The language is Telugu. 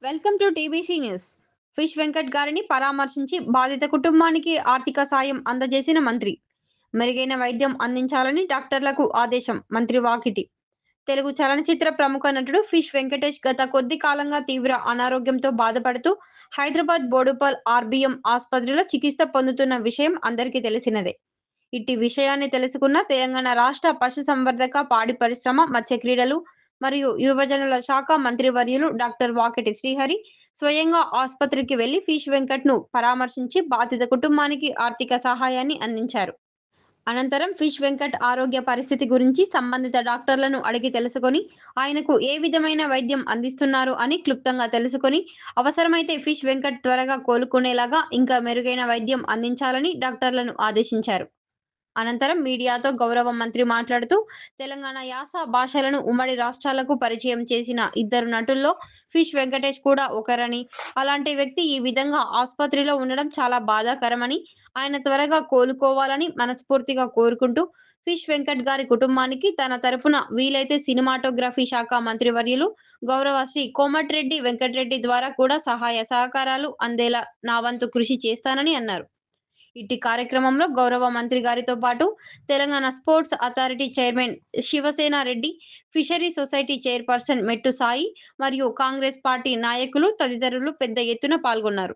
Welcome to TBC news. Fish Venkat గారిని పరామర్శించి బాధిత కుటుంబానికి ఆర్థిక సాయం అందజేసిన మంత్రి. మెరుగైన వైద్యం అందించాలని డాక్టర్లకు ఆదేశం. మంత్రి వాకిటి. తెలుగు చలనచిత్ర ప్రముఖ నటుడు ఫిష్ వెంకటేష్ గత కొద్ది కాలంగా తీవ్ర అనారోగ్యంతో బాధపడుతూ హైదరాబాద్ బోడుపల్ ఆర్బీఎం ఆసుపత్రిలో చికిత్స పొందుతున్న విషయం అందరికీ తెలిసినదే. ఇట్టి విషయాన్ని తెలుసుకున్న తెలంగాణ రాష్ట్ర పశుసంవర్ధక, పాడి పరిశ్రమ, మత్స్య క్రీడలు మరియు యువజనుల శాఖ మంత్రివర్యులు డాక్టర్ వాకిటి శ్రీహరి స్వయంగా ఆసుపత్రికి వెళ్లి ఫిష్ వెంకట్‌ను పరామర్శించి బాధిత కుటుంబానికి ఆర్థిక సహాయాన్ని అందించారు. అనంతరం ఫిష్ వెంకట్ ఆరోగ్య పరిస్థితి గురించి సంబంధిత డాక్టర్లను అడిగి తెలుసుకొని ఆయనకు ఏ విధమైన వైద్యం అందిస్తున్నారు అని క్లుప్తంగా తెలుసుకొని అవసరమైతే ఫిష్ వెంకట్ త్వరగా కోలుకునేలాగా ఇంకా మెరుగైన వైద్యం అందించాలని డాక్టర్లను ఆదేశించారు. అనంతరం మీడియాతో గౌరవ మంత్రి మాట్లాడుతూ తెలంగాణ యాస భాషలను ఉమ్మడి రాష్ట్రాలకు పరిచయం చేసిన ఇద్దరు నటుల్లో ఫిష్ వెంకటేష్ కూడా ఒకరని, అలాంటి వ్యక్తి ఈ విధంగా ఆసుపత్రిలో ఉండడం చాలా బాధాకరమని, ఆయన త్వరగా కోలుకోవాలని మనస్ఫూర్తిగా కోరుకుంటూ ఫిష్ వెంకట్ గారి కుటుంబానికి తన తరపున వీలైతే సినిమాటోగ్రఫీ శాఖ మంత్రివర్యులు గౌరవ శ్రీ కోమటిరెడ్డి వెంకటరెడ్డి ద్వారా కూడా సహాయ సహకారాలు అందేలా నా వంతు కృషి చేస్తానని అన్నారు. ఇట్టి కార్యక్రమంలో గౌరవ మంత్రి గారితో పాటు Telangana sports authority chairman Shivasena Reddy, fishery society chairperson Mettu Sai మరియు కాంగ్రెస్ పార్టీ నాయకులు తదితరులు పెద్ద ఎత్తున పాల్గొన్నారు.